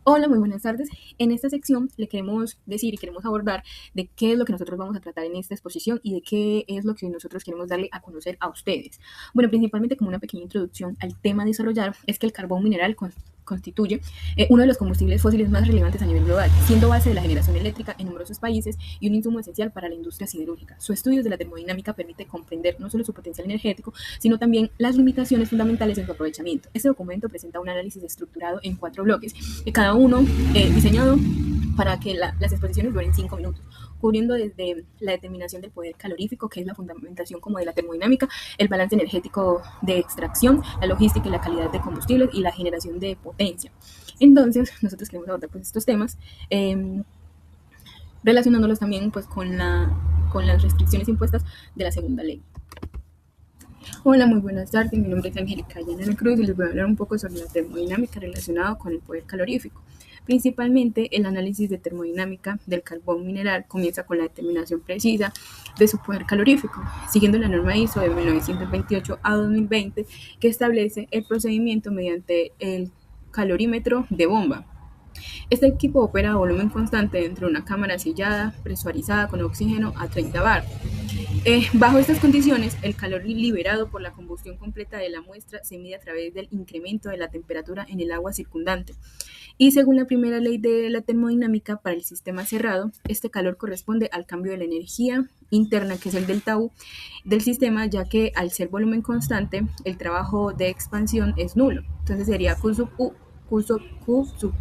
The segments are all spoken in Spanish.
Hola, muy buenas tardes. En esta sección le queremos decir y queremos abordar de qué es lo que nosotros vamos a tratar en esta exposición y de qué es lo que nosotros queremos darle a conocer a ustedes. Bueno, principalmente como una pequeña introducción al tema a desarrollar es que el carbón mineral constituye uno de los combustibles fósiles más relevantes a nivel global, siendo base de la generación eléctrica en numerosos países y un insumo esencial para la industria siderúrgica. Su estudio de la termodinámica permite comprender no solo su potencial energético, sino también las limitaciones fundamentales en su aprovechamiento. Este documento presenta un análisis estructurado en 4 bloques, cada uno diseñado para que las exposiciones duren 5 minutos, cubriendo desde la determinación del poder calorífico, que es la fundamentación como de la termodinámica, el balance energético de extracción, la logística y la calidad de combustibles y la generación de potencia. Entonces, nosotros queremos abordar pues, estos temas, relacionándolos también pues, con las restricciones impuestas de la segunda ley. Hola, muy buenas tardes. Mi nombre es Angélica Llanera Cruz y les voy a hablar un poco sobre la termodinámica relacionada con el poder calorífico. Principalmente, el análisis de termodinámica del carbón mineral comienza con la determinación precisa de su poder calorífico, siguiendo la norma ISO de 1928 a 2020, que establece el procedimiento mediante el calorímetro de bomba. Este equipo opera a volumen constante dentro de una cámara sellada, presurizada con oxígeno a 30 bar. Bajo estas condiciones, el calor liberado por la combustión completa de la muestra se mide a través del incremento de la temperatura en el agua circundante. Y según la primera ley de la termodinámica para el sistema cerrado, este calor corresponde al cambio de la energía interna, que es el delta U, del sistema, ya que al ser volumen constante, el trabajo de expansión es nulo. Entonces sería Q sub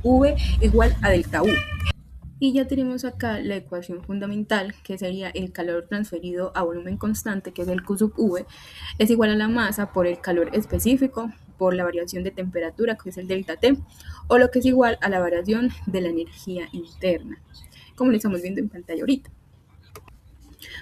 V igual a delta U. Y ya tenemos acá la ecuación fundamental, que sería el calor transferido a volumen constante, que es el Q sub V, es igual a la masa por el calor específico, por la variación de temperatura, que es el delta T, o lo que es igual a la variación de la energía interna, como lo estamos viendo en pantalla ahorita.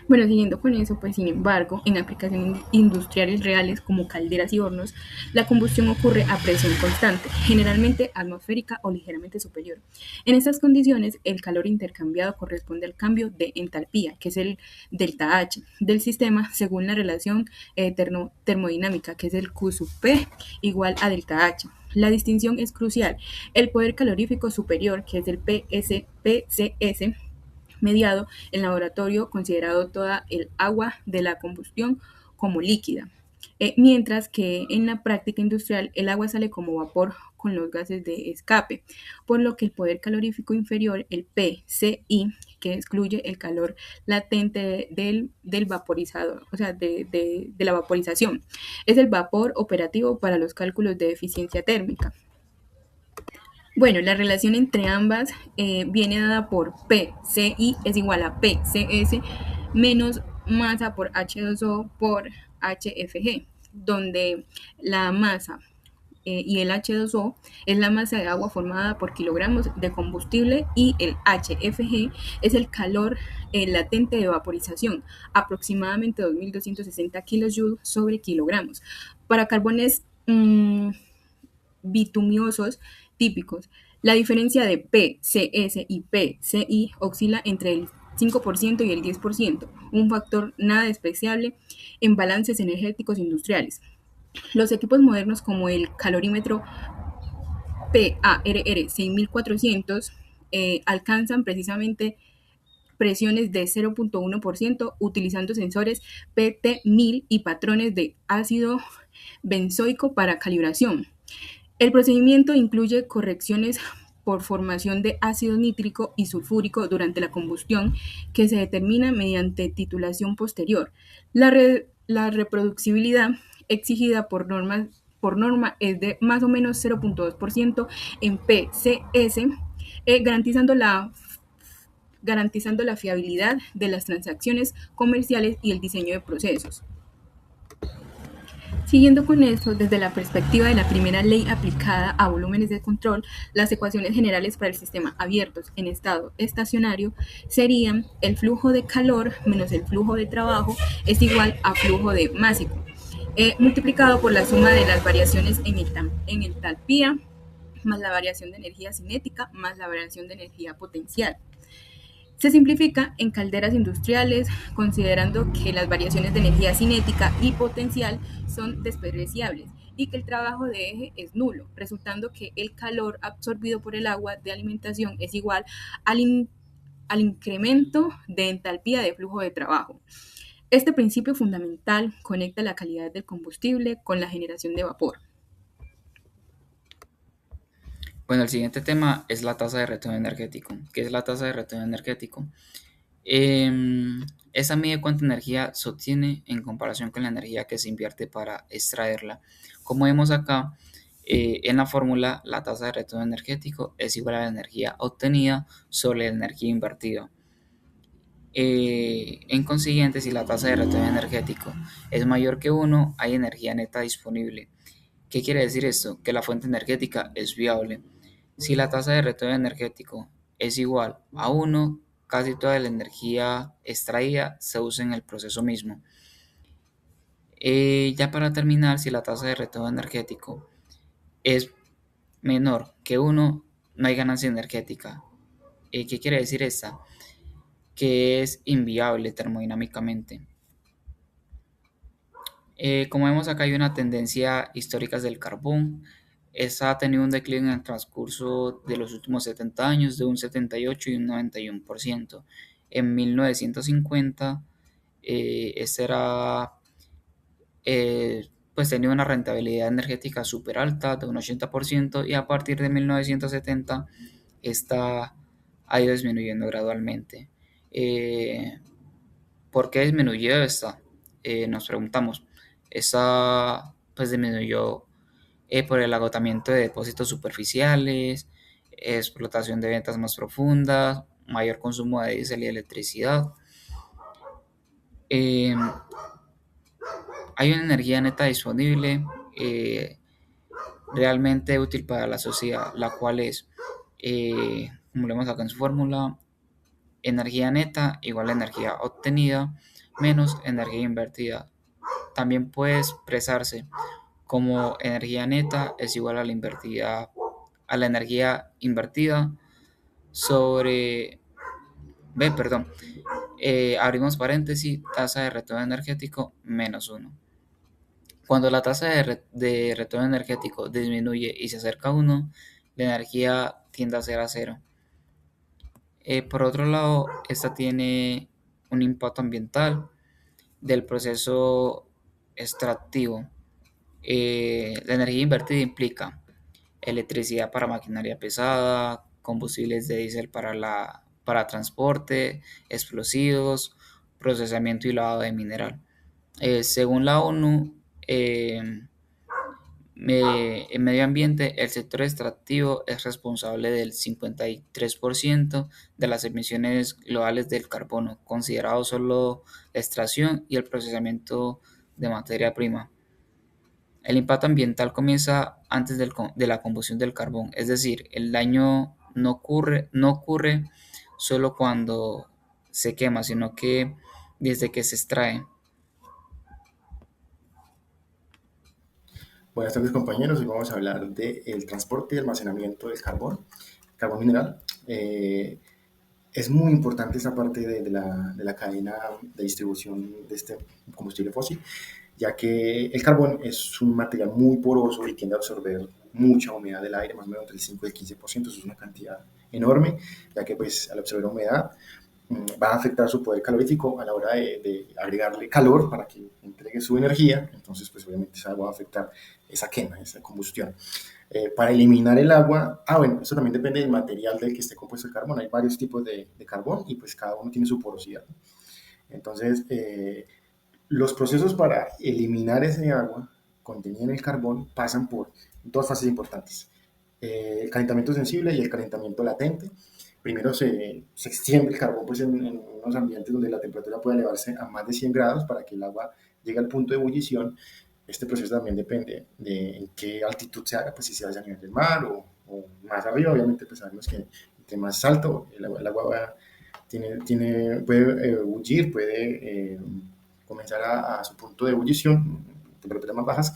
Bueno, siguiendo con eso, pues sin embargo, en aplicaciones industriales reales como calderas y hornos, la combustión ocurre a presión constante, generalmente atmosférica o ligeramente superior. En estas condiciones, el calor intercambiado corresponde al cambio de entalpía, que es el delta H del sistema, según la relación termodinámica, que es el Q sub P igual a delta H. La distinción es crucial. El poder calorífico superior, que es el PCS, mediado en laboratorio, considerado toda el agua de la combustión como líquida, mientras que en la práctica industrial el agua sale como vapor con los gases de escape, por lo que el poder calorífico inferior, el PCI, que excluye el calor latente del vaporizador, o sea, de la vaporización, es el vapor operativo para los cálculos de eficiencia térmica. Bueno, la relación entre ambas viene dada por PCI es igual a PCS menos masa por H2O por HFG, donde la masa y el H2O es la masa de agua formada por kilogramos de combustible y el HFG es el calor latente de vaporización, aproximadamente 2.260 kilojoules sobre kilogramos. Para carbones bitumiosos típicos, la diferencia de PCS y PCI oscila entre el 5% y el 10%, un factor nada despreciable en balances energéticos industriales. Los equipos modernos como el calorímetro PARR 6400 alcanzan precisamente presiones de 0.1% utilizando sensores PT1000 y patrones de ácido benzoico para calibración. El procedimiento incluye correcciones por formación de ácido nítrico y sulfúrico durante la combustión, que se determina mediante titulación posterior. La reproducibilidad exigida por norma es de más o menos 0.2% en PCS, garantizando la fiabilidad de las transacciones comerciales y el diseño de procesos. Siguiendo con esto, desde la perspectiva de la primera ley aplicada a volúmenes de control, las ecuaciones generales para el sistema abiertos en estado estacionario serían el flujo de calor menos el flujo de trabajo es igual a flujo de másico, multiplicado por la suma de las variaciones en entalpía, más la variación de energía cinética, más la variación de energía potencial. Se simplifica en calderas industriales, considerando que las variaciones de energía cinética y potencial son despreciables y que el trabajo de eje es nulo, resultando que el calor absorbido por el agua de alimentación es igual al incremento de entalpía de flujo de trabajo. Este principio fundamental conecta la calidad del combustible con la generación de vapor. Bueno, el siguiente tema es la tasa de retorno energético. ¿Qué es la tasa de retorno energético? Esa mide cuánta energía se obtiene en comparación con la energía que se invierte para extraerla. Como vemos acá, en la fórmula, la tasa de retorno energético es igual a la energía obtenida sobre la energía invertida. En consiguiente, si la tasa de retorno energético es mayor que 1, hay energía neta disponible. ¿Qué quiere decir esto? Que la fuente energética es viable. Si la tasa de retorno energético es igual a 1, casi toda la energía extraída se usa en el proceso mismo. Ya para terminar, si la tasa de retorno energético es menor que 1, no hay ganancia energética. ¿Qué quiere decir esta? Que es inviable termodinámicamente. Como vemos acá hay una tendencia histórica del carbón. Esta ha tenido un declive en el transcurso de los últimos 70 años de un 78 y un 91%. En 1950, este era, pues tenía una rentabilidad energética súper alta de un 80% y a partir de 1970 esta ha ido disminuyendo gradualmente. ¿Por qué disminuyó esta? Nos preguntamos. Esta pues disminuyó por el agotamiento de depósitos superficiales, explotación de ventas más profundas, mayor consumo de diésel y electricidad. Eh, Hay una energía neta disponible realmente útil para la sociedad, la cual es, como lo vemos acá en su fórmula, energía neta igual a energía obtenida menos energía invertida. También puede expresarse como energía neta es igual a a la energía invertida sobre, abrimos paréntesis, tasa de retorno energético menos 1. Cuando la tasa de retorno energético disminuye y se acerca a 1, la energía tiende a ser a 0. Por otro lado, esta tiene un impacto ambiental del proceso extractivo. La energía invertida implica electricidad para maquinaria pesada, combustibles de diésel para transporte, explosivos, procesamiento y lavado de mineral. Según la ONU, en medio ambiente, el sector extractivo es responsable del 53% de las emisiones globales del carbono, considerado solo la extracción y el procesamiento de materia prima. El impacto ambiental comienza antes de la combustión del carbón, es decir, el daño no ocurre solo cuando se quema, sino que desde que se extrae. Buenas tardes compañeros, hoy vamos a hablar del transporte y almacenamiento del carbón mineral. Es muy importante esa parte de la cadena de distribución de este combustible fósil, ya que el carbón es un material muy poroso y tiende a absorber mucha humedad del aire, más o menos entre el 5 y el 15%, eso es una cantidad enorme, ya que pues al absorber humedad va a afectar su poder calorífico a la hora de agregarle calor para que entregue su energía, entonces pues obviamente esa agua va a afectar esa quema, esa combustión. Para eliminar el agua, bueno, eso también depende del material del que esté compuesto el carbón, hay varios tipos de carbón y pues cada uno tiene su porosidad. Entonces, los procesos para eliminar ese agua contenida en el carbón pasan por dos fases importantes, el calentamiento sensible y el calentamiento latente. Primero se extiende el carbón pues, en unos ambientes donde la temperatura puede elevarse a más de 100 grados para que el agua llegue al punto de ebullición. Este proceso también depende de en qué altitud se haga, pues si se hace a nivel del mar o más arriba. Obviamente pues sabemos que entre más alto el agua puede ebullir, puede comenzar a su punto de ebullición, temperaturas más bajas.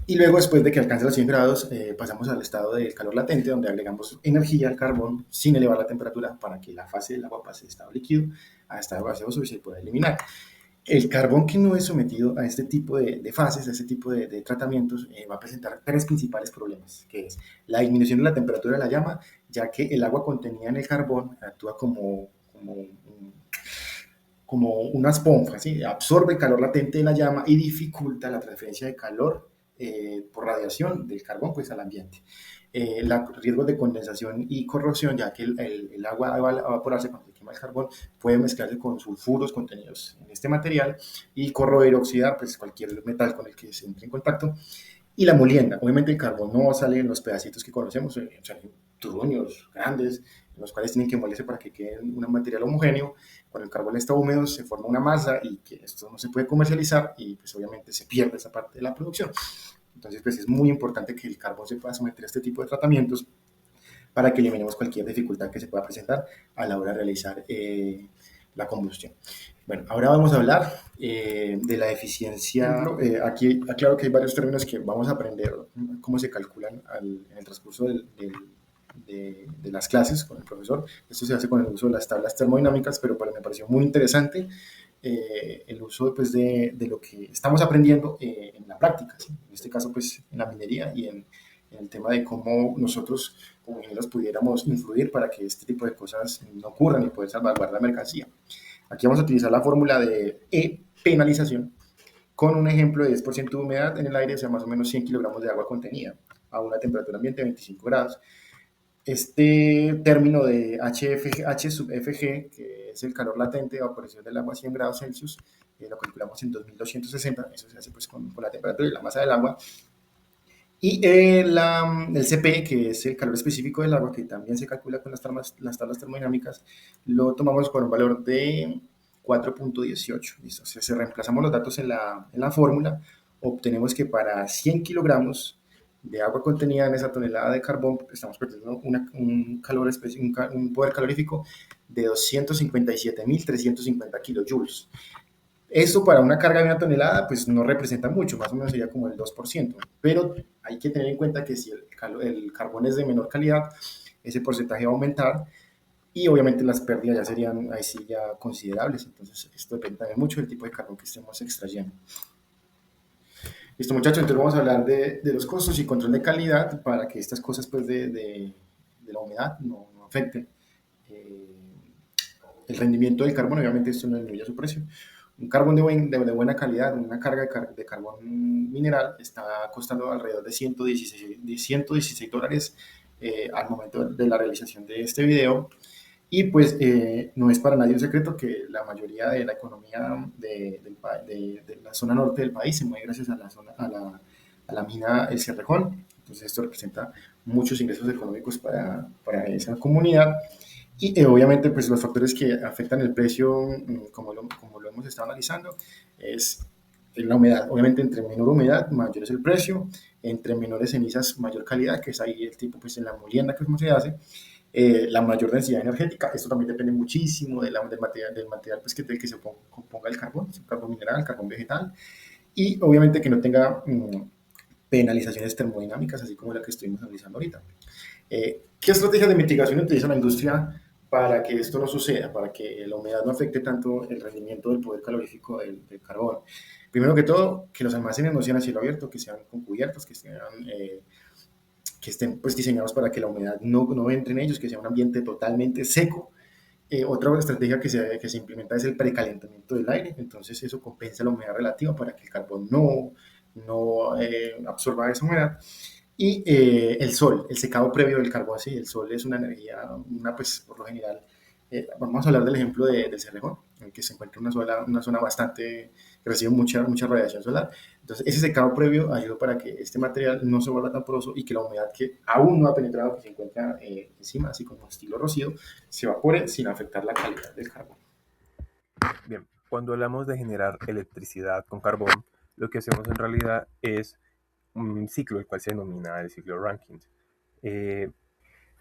Y luego, después de que alcance los 100 grados, pasamos al estado de calor latente, donde agregamos energía al carbón sin elevar la temperatura para que la fase del agua pase de estado líquido a estado gaseoso y se pueda eliminar. El carbón que no es sometido a este tipo de fases, a este tipo de tratamientos, va a presentar tres principales problemas, que es la disminución de la temperatura de la llama, ya que el agua contenida en el carbón actúa como una esponja, ¿sí? Absorbe el calor latente de la llama y dificulta la transferencia de calor por radiación del carbón pues, al ambiente. Riesgos de condensación y corrosión, ya que el agua va a evaporarse cuando se quema el carbón, puede mezclarse con sulfuros contenidos en este material y corroer, oxidar pues, cualquier metal con el que se entre en contacto. Y la molienda, obviamente el carbón no sale en los pedacitos que conocemos, salen turroños grandes, en los cuales tienen que molerse para que quede un material homogéneo. Cuando el carbón está húmedo se forma una masa y que esto no se puede comercializar y pues obviamente se pierde esa parte de la producción. Entonces pues es muy importante que el carbón se pueda someter a este tipo de tratamientos para que eliminemos cualquier dificultad que se pueda presentar a la hora de realizar la combustión. Bueno, ahora vamos a hablar de la eficiencia. Aquí aclaro que hay varios términos que vamos a aprender cómo se calculan en el transcurso de las clases con el profesor. Esto se hace con el uso de las tablas termodinámicas, pero me pareció muy interesante el uso pues, de lo que estamos aprendiendo en la práctica, ¿sí? En este caso pues en la minería y en el tema de cómo nosotros como ingenieros pudiéramos influir para que este tipo de cosas no ocurran y poder salvaguardar la mercancía. Aquí vamos a utilizar la fórmula de penalización con un ejemplo de 10% de humedad en el aire, o sea, más o menos 100 kilogramos de agua contenida a una temperatura ambiente de 25 grados. Este término de H sub FG, que es el calor latente de evaporación del agua a 100 grados Celsius, lo calculamos en 2260, eso se hace pues con la temperatura y la masa del agua. Y el CP, que es el calor específico del agua, que también se calcula con las tablas termodinámicas, lo tomamos con un valor de 4.18. ¿Listo? Si reemplazamos los datos en la fórmula, obtenemos que para 100 kilogramos de agua contenida en esa tonelada de carbón, estamos perdiendo un poder calorífico de 257.350 kilojoules. Esto para una carga de una tonelada pues no representa mucho, más o menos sería como el 2%, pero hay que tener en cuenta que si el carbón es de menor calidad, ese porcentaje va a aumentar y obviamente las pérdidas ya serían ahí sí ya considerables, entonces esto depende también mucho del tipo de carbón que estemos extrayendo. Listo muchachos, entonces vamos a hablar de los costos y control de calidad para que estas cosas pues de la humedad no afecten el rendimiento del carbón, obviamente esto no disminuye su precio. Un carbón de buena calidad, una carga de carbón mineral está costando alrededor de $116 al momento de la realización de este video. Y pues no es para nadie un secreto que la mayoría de la economía de la zona norte del país se mueve gracias a la mina El Cerrejón. Entonces esto representa muchos ingresos económicos para esa comunidad. Y obviamente pues los factores que afectan el precio, como lo hemos estado analizando, es la humedad. Obviamente entre menor humedad, mayor es el precio, entre menores cenizas, mayor calidad, que es ahí el tipo pues en la molienda que es como se hace, la mayor densidad energética. Esto también depende muchísimo del material pues, del que se componga el carbón, el carbón mineral, el carbón vegetal, y obviamente que no tenga penalizaciones termodinámicas, así como la que estuvimos analizando ahorita. ¿Qué estrategias de mitigación utiliza la industria para que esto no suceda, para que la humedad no afecte tanto el rendimiento del poder calorífico del carbón? Primero que todo, que los almacenes no sean a cielo abierto, que sean con cubiertas, que estén pues, diseñados para que la humedad no entre en ellos, que sea un ambiente totalmente seco. Otra estrategia que se implementa es el precalentamiento del aire, entonces eso compensa la humedad relativa para que el carbón no absorba esa humedad. Y el sol, el secado previo del carbón, sí, el sol es una energía, pues por lo general, vamos a hablar del ejemplo del Cerrejón, en el que se encuentra una zona bastante, que recibe mucha radiación solar. Entonces, ese secado previo ayuda para que este material no se vuelva tan poroso y que la humedad que aún no ha penetrado, que se encuentra encima, así como estilo rocío, se evapore sin afectar la calidad del carbón. Bien, cuando hablamos de generar electricidad con carbón, lo que hacemos en realidad es un ciclo, el cual se denomina el ciclo Rankine.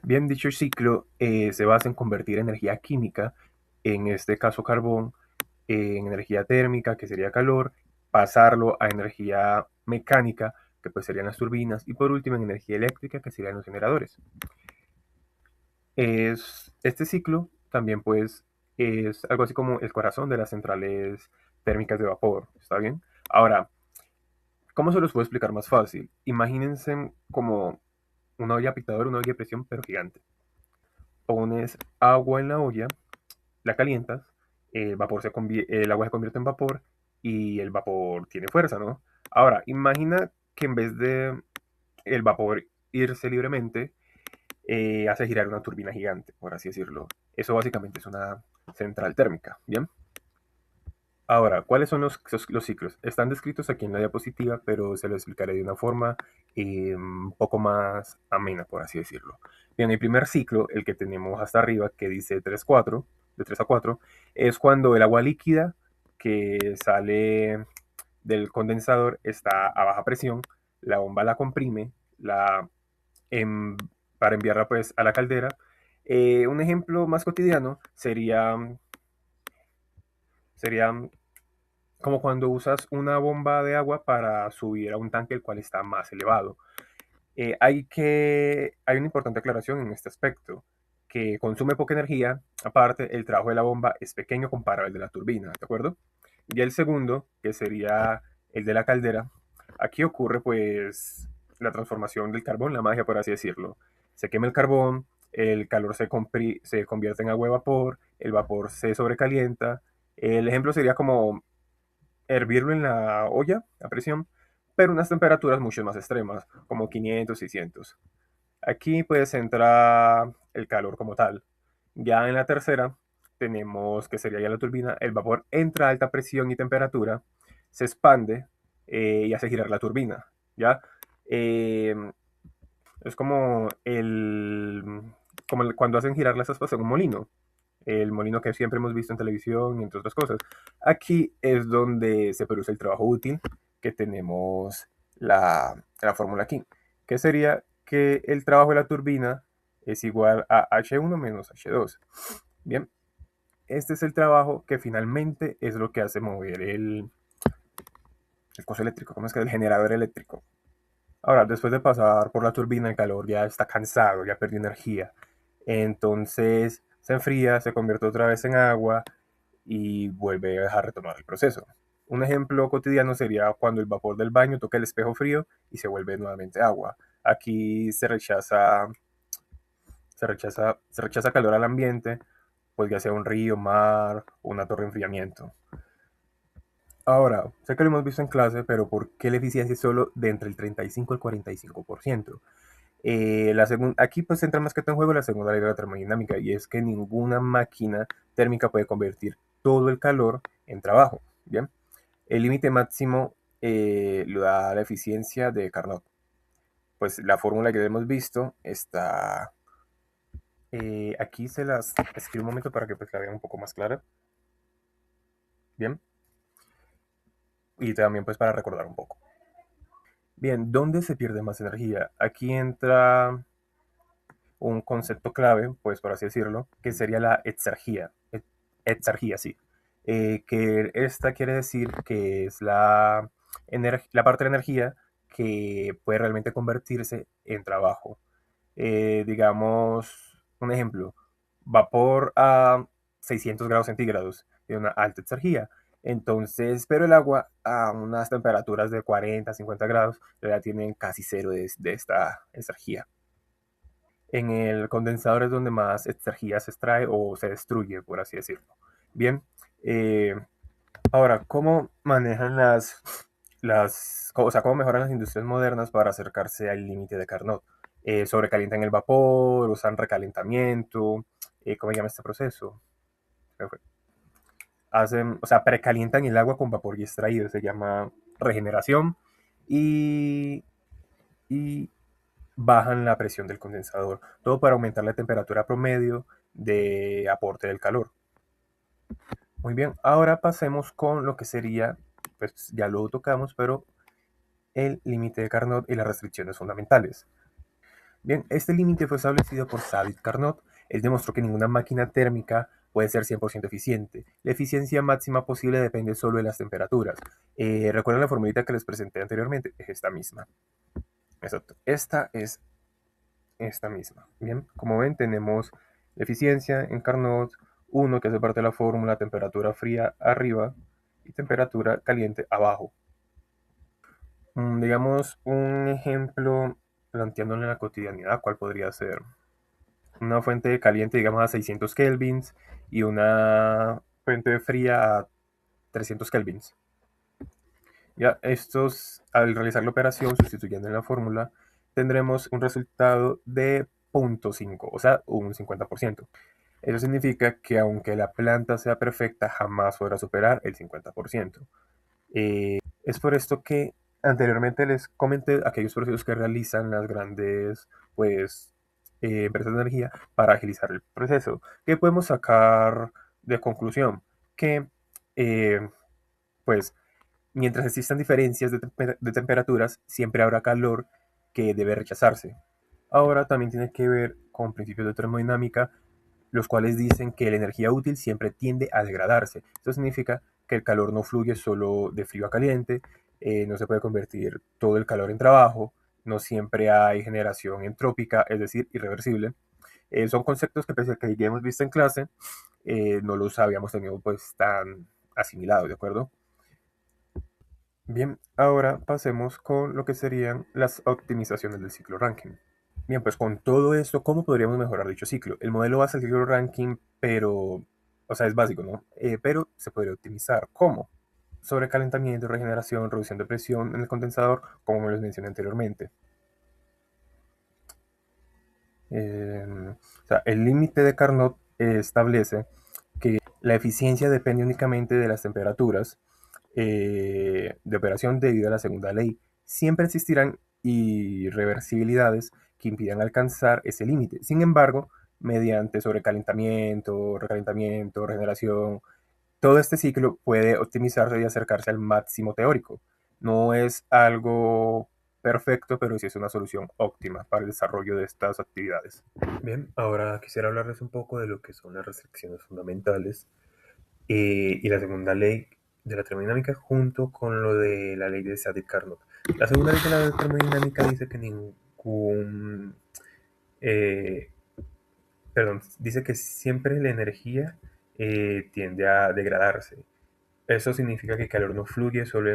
Bien dicho ciclo se basa en convertir energía química, en este caso carbón, en energía térmica, que sería calor, pasarlo a energía mecánica, que pues serían las turbinas, y por último en energía eléctrica, que serían los generadores. Este ciclo también pues es algo así como el corazón de las centrales térmicas de vapor, ¿está bien? Ahora, ¿cómo se los puedo explicar más fácil? Imagínense como una olla pitadora, una olla de presión, pero gigante. Pones agua en la olla, la calientas, el agua se convierte en vapor y el vapor tiene fuerza, ¿no? Ahora, imagina que en vez de el vapor irse libremente, hace girar una turbina gigante, por así decirlo. Eso básicamente es una central térmica, ¿bien? Ahora, ¿cuáles son los ciclos? Están descritos aquí en la diapositiva, pero se los explicaré de una forma un poco más amena, por así decirlo. Bien, el primer ciclo, el que tenemos hasta arriba, que dice 3-4, de 3 a 4, es cuando el agua líquida que sale del condensador está a baja presión, la bomba la comprime, en- para enviarla pues a la caldera. Un ejemplo más cotidiano sería como cuando usas una bomba de agua para subir a un tanque el cual está más elevado. Hay una importante aclaración en este aspecto, que consume poca energía, aparte el trabajo de la bomba es pequeño comparado al de la turbina, ¿de acuerdo? Y el segundo, que sería el de la caldera, aquí ocurre pues la transformación del carbón, la magia por así decirlo. Se quema el carbón, el calor se convierte en agua de vapor, el vapor se sobrecalienta. El ejemplo sería como hervirlo en la olla a presión, pero unas temperaturas mucho más extremas, como 500, 600. Aquí pues entra el calor como tal. Ya en la tercera tenemos que sería ya la turbina, el vapor entra a alta presión y temperatura, se expande y hace girar la turbina. ¿Ya? Eh, es cuando hacen girar las aspas en un molino, el molino que siempre hemos visto en televisión y entre otras cosas. Aquí es donde se produce el trabajo útil, que tenemos la fórmula aquí, que sería que el trabajo de la turbina es igual a H1 menos H2. Bien, este es el trabajo que finalmente es lo que hace mover el coso eléctrico, ¿cómo es que? El generador eléctrico. Ahora, después de pasar por la turbina, el calor ya está cansado, ya perdió energía. Entonces se enfría, se convierte otra vez en agua y vuelve a retomar el proceso. Un ejemplo cotidiano sería cuando el vapor del baño toca el espejo frío y se vuelve nuevamente agua. Aquí se rechaza calor al ambiente, pues ya sea un río, mar o una torre de enfriamiento. Ahora, sé que lo hemos visto en clase, pero ¿por qué la eficiencia es solo de entre el 35 al 45%? Aquí pues entra más que todo en juego la segunda ley de la termodinámica, y es que ninguna máquina térmica puede convertir todo el calor en trabajo. Bien, el límite máximo lo da la eficiencia de Carnot. Pues la fórmula que hemos visto está aquí, se las escribo un momento para que pues la vean un poco más clara. Bien, y también pues para recordar un poco. Bien, ¿dónde se pierde más energía? Aquí entra un concepto clave, pues por así decirlo, que sería la exergía. Exergía, sí. Que esta quiere decir que es la parte de la energía que puede realmente convertirse en trabajo. Digamos, un ejemplo, vapor a 600 grados centígrados de una alta exergía. Entonces, pero el agua a unas temperaturas de 40, 50 grados ya tienen casi cero de esta exergía. En el condensador es donde más energía se extrae o se destruye, por así decirlo. Bien, eh, ahora, ¿cómo manejan cómo mejoran las industrias modernas para acercarse al límite de Carnot? Sobrecalientan el vapor, usan recalentamiento, ¿cómo se llama este proceso? Precalientan el agua con vapor y extraído, se llama regeneración, y, y bajan la presión del condensador, todo para aumentar la temperatura promedio de aporte del calor. Muy bien, ahora pasemos con lo que sería, pues ya lo tocamos, pero el límite de Carnot y las restricciones fundamentales. Bien, este límite fue establecido por David Carnot. Él demostró que ninguna máquina térmica puede ser 100% eficiente. La eficiencia máxima posible depende solo de las temperaturas. ¿Recuerdan la formulita que les presenté anteriormente? Es esta misma. Exacto. Esta es esta misma. Bien, como ven, tenemos la eficiencia en Carnot, 1 que hace parte de la fórmula, temperatura fría arriba, y temperatura caliente abajo. Digamos un ejemplo planteándolo en la cotidianidad, ¿cuál podría ser? Una fuente caliente, digamos, a 600 kelvins y una fuente fría a 300 kelvins. Ya, estos, al realizar la operación, sustituyendo en la fórmula, tendremos un resultado de 0,5, o sea, un 50%. Eso significa que aunque la planta sea perfecta, jamás podrá superar el 50%. Es por esto que anteriormente les comenté aquellos procesos que realizan las grandes pues, empresas de energía para agilizar el proceso. ¿Qué podemos sacar de conclusión? Que pues mientras existan diferencias de temperaturas, siempre habrá calor que debe rechazarse. Ahora también tiene que ver con principios de termodinámica, los cuales dicen que la energía útil siempre tiende a degradarse. Esto significa que el calor no fluye solo de frío a caliente, no se puede convertir todo el calor en trabajo, no siempre hay generación entrópica, es decir, irreversible. Son conceptos que pese a que ya hemos visto en clase, no los habíamos tenido pues tan asimilados, ¿de acuerdo? Bien, ahora pasemos con lo que serían las optimizaciones del ciclo Rankine. Bien, pues con todo esto, ¿cómo podríamos mejorar dicho ciclo? El modelo basa el ciclo Rankine, pero, o sea, es básico, ¿no? Pero se podría optimizar. ¿Cómo? Sobrecalentamiento, regeneración, reducción de presión en el condensador, como me los mencioné anteriormente. O sea, el límite de Carnot establece que la eficiencia depende únicamente de las temperaturas de operación debido a la segunda ley. Siempre existirán irreversibilidades que impidan alcanzar ese límite. Sin embargo, mediante sobrecalentamiento, recalentamiento, regeneración, todo este ciclo puede optimizarse y acercarse al máximo teórico. No es algo perfecto, pero sí es una solución óptima para el desarrollo de estas actividades. Bien, ahora quisiera hablarles un poco de lo que son las restricciones fundamentales y la segunda ley de la termodinámica junto con lo de la ley de Sadic-Carnot. La segunda ley de la termodinámica dice que dice que siempre la energía tiende a degradarse. Eso significa que el calor no fluye solo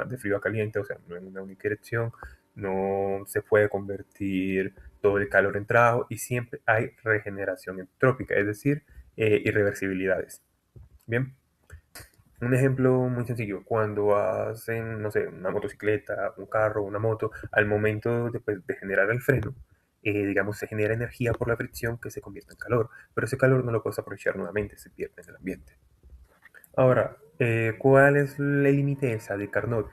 de frío a caliente, o sea, no en una única dirección, no se puede convertir todo el calor en trabajo y siempre hay regeneración entrópica, es decir, irreversibilidades. Bien, un ejemplo muy sencillo, cuando hacen, no sé, una motocicleta, un carro, una moto, al momento de generar el freno, digamos, se genera energía por la fricción que se convierte en calor, pero ese calor no lo puedes aprovechar nuevamente, se pierde en el ambiente. Ahora, ¿cuál es el límite de esa de Carnot?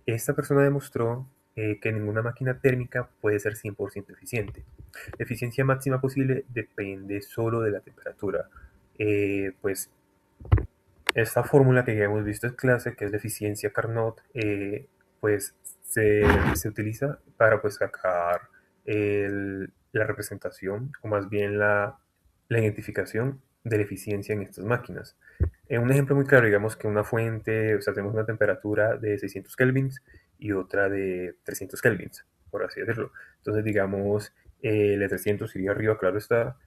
Esta persona demostró que ninguna máquina térmica puede ser 100% eficiente. La eficiencia máxima posible depende solo de la temperatura. Pues esta fórmula que ya hemos visto en clase, que es la eficiencia Carnot, pues se utiliza para pues sacar la representación, o más bien la identificación de la eficiencia en estas máquinas. Un ejemplo muy claro, digamos que una fuente, o sea, tenemos una temperatura de 600 kelvins y otra de 300 kelvins, por así decirlo. Entonces, digamos, la 300 iría arriba, claro está,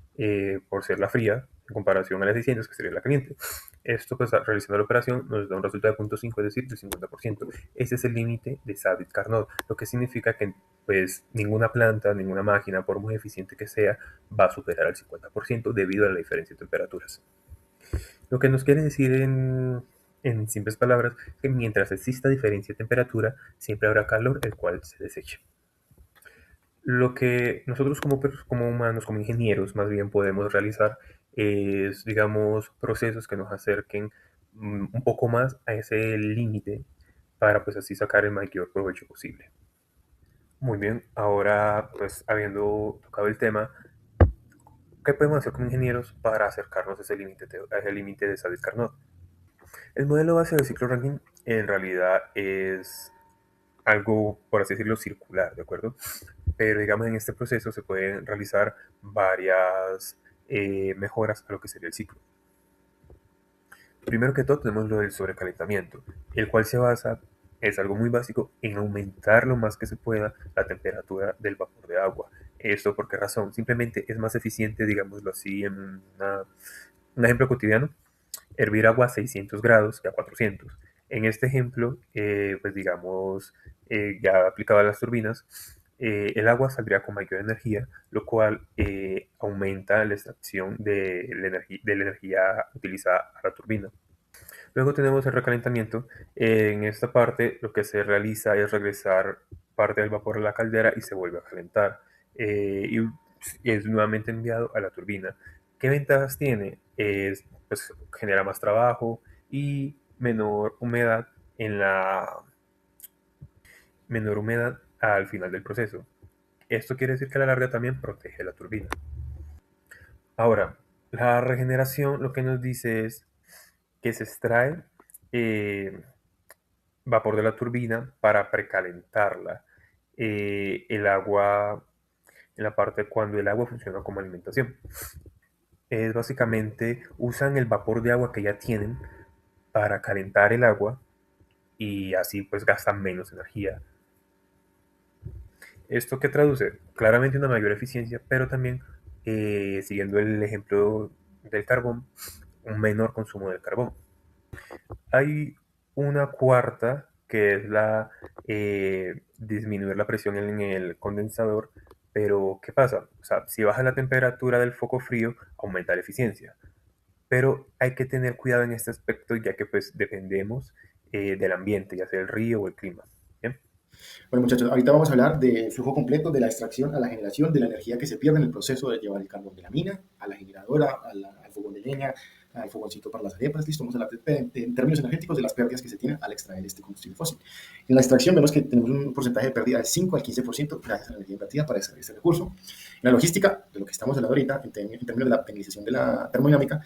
por ser la fría, en comparación a la 600, que sería la caliente. Esto, pues, realizando la operación, nos da un resultado de 0,5, es decir, del 50%. Ese es el límite de Sadic-Carnot, lo que significa que pues ninguna planta, ninguna máquina, por muy eficiente que sea, va a superar el 50% debido a la diferencia de temperaturas. Lo que nos quiere decir en simples palabras que mientras exista diferencia de temperatura, siempre habrá calor el cual se desecha. Lo que nosotros como humanos, como ingenieros, más bien podemos realizar es, digamos, procesos que nos acerquen un poco más a ese límite para pues así sacar el mayor provecho posible. Muy bien, ahora pues habiendo tocado el tema, ¿qué podemos hacer como ingenieros para acercarnos a ese límite de Sadic-Carnot? El modelo base del ciclo Rankine en realidad es algo, por así decirlo, circular, ¿de acuerdo? Pero digamos en este proceso se pueden realizar varias mejoras a lo que sería el ciclo. Primero que todo tenemos lo del sobrecalentamiento, el cual se basa, es algo muy básico, en aumentar lo más que se pueda la temperatura del vapor de agua. ¿Esto por qué razón? Simplemente es más eficiente, digámoslo así, en un ejemplo cotidiano, hervir agua a 600 grados que a 400. En este ejemplo, pues digamos, ya aplicado a las turbinas, el agua saldría con mayor energía, lo cual aumenta la extracción de la energía utilizada a la turbina. Luego tenemos el recalentamiento. En esta parte lo que se realiza es regresar parte del vapor a la caldera y se vuelve a calentar. Y es nuevamente enviado a la turbina. ¿Qué ventajas tiene? Pues, genera más trabajo y en la, menor humedad al final del proceso. Esto quiere decir que a la larga también protege la turbina. Ahora, la regeneración lo que nos dice es que se extrae eh, vapor de la turbina para precalentarla. El agua, en la parte cuando el agua funciona como alimentación. Es básicamente usan el vapor de agua que ya tienen para calentar el agua y así pues gastan menos energía. ¿Esto qué traduce? Claramente una mayor eficiencia, pero también, siguiendo el ejemplo del carbón, un menor consumo del carbón. Hay una cuarta que es disminuir la presión en el condensador, pero ¿qué pasa? O sea, si baja la temperatura del foco frío, aumenta la eficiencia. Pero hay que tener cuidado en este aspecto, ya que pues dependemos del ambiente, ya sea el río o el clima. ¿Bien? Bueno, muchachos, ahorita vamos a hablar del flujo completo de la extracción a la generación de la energía que se pierde en el proceso de llevar el carbón de la mina a la generadora, al fogón de leña, al fogoncito para las arepas. Listo, vamos a hablar en términos energéticos de las pérdidas que se tienen al extraer este combustible fósil. En la extracción vemos que tenemos un porcentaje de pérdida del 5 al 15% gracias a la energía invertida para extraer este recurso. En la logística, de lo que estamos hablando ahorita, en términos de la penalización de la termodinámica,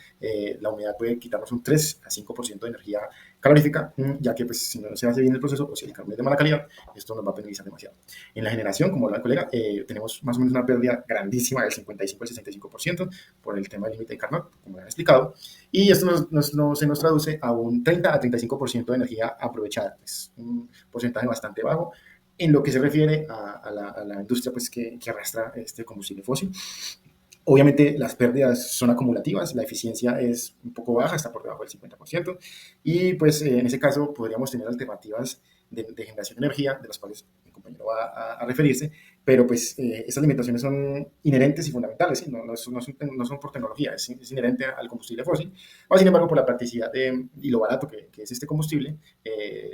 la humedad puede quitarnos un 3 a 5% de energía calorífica, ya que pues, si no se hace bien el proceso o si el carbón es de mala calidad, esto nos va a penalizar demasiado. En la generación, como la colega, tenemos más o menos una pérdida grandísima del 55 al 65% por el tema del límite de Carnot, como ya he explicado, y esto se nos traduce a un 30 a 35% de energía aprovechada. Es un porcentaje bastante bajo en lo que se refiere a la industria pues, que arrastra este combustible fósil. Obviamente las pérdidas son acumulativas, la eficiencia es un poco baja, está por debajo del 50%, y pues en ese caso podríamos tener alternativas de generación de energía, de las cuales mi compañero va a referirse, pero pues esas limitaciones son inherentes y fundamentales, ¿sí? No son por tecnología, es inherente al combustible fósil, más sin embargo por la practicidad y lo barato que es este combustible,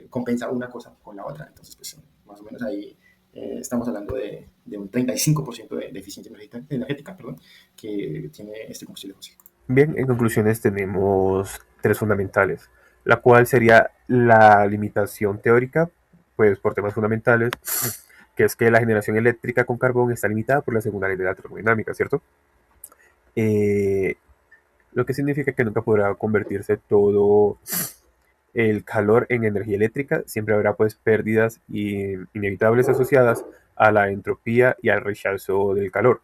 compensa una cosa con la otra, entonces pues más o menos ahí estamos hablando de un 35% de eficiencia energética que tiene este combustible fósil. Bien, en conclusiones tenemos tres fundamentales, la cual sería la limitación teórica, pues por temas fundamentales, que es que la generación eléctrica con carbón está limitada por la segunda ley de la termodinámica, ¿cierto? Lo que significa que nunca podrá convertirse todo el calor en energía eléctrica, siempre habrá pues pérdidas inevitables asociadas a la entropía y al rechazo del calor.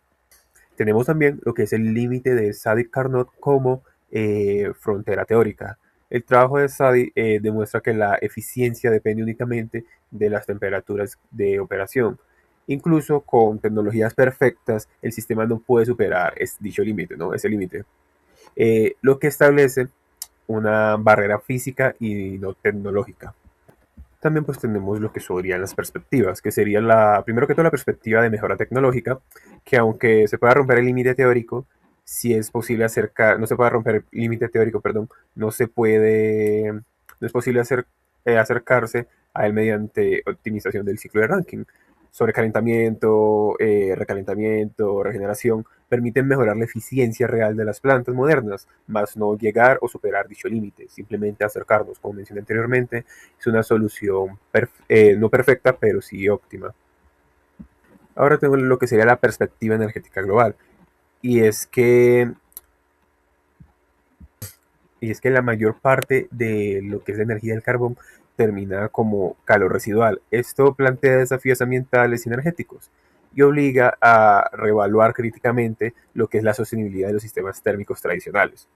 Tenemos también lo que es el límite de Sadi-Carnot como frontera teórica. El trabajo de Sadi demuestra que la eficiencia depende únicamente de las temperaturas de operación. Incluso con tecnologías perfectas, el sistema no puede superar dicho límite, ¿no? Ese límite. Lo que establece una barrera física y no tecnológica. También pues tenemos lo que serían las perspectivas, que sería primero que todo la perspectiva de mejora tecnológica, que aunque se pueda romper el límite teórico, si es posible no se puede romper el límite teórico, perdón, no es posible acercarse a él mediante optimización del ciclo de Rankine. Sobrecalentamiento, recalentamiento, regeneración, permiten mejorar la eficiencia real de las plantas modernas, más no llegar o superar dicho límite, simplemente acercarnos, como mencioné anteriormente, es una solución no perfecta, pero sí óptima. Ahora tengo lo que sería la perspectiva energética global, y es que la mayor parte de lo que es la energía del carbón termina como calor residual. Esto plantea desafíos ambientales y energéticos y obliga a reevaluar críticamente lo que es la sostenibilidad de los sistemas térmicos tradicionales.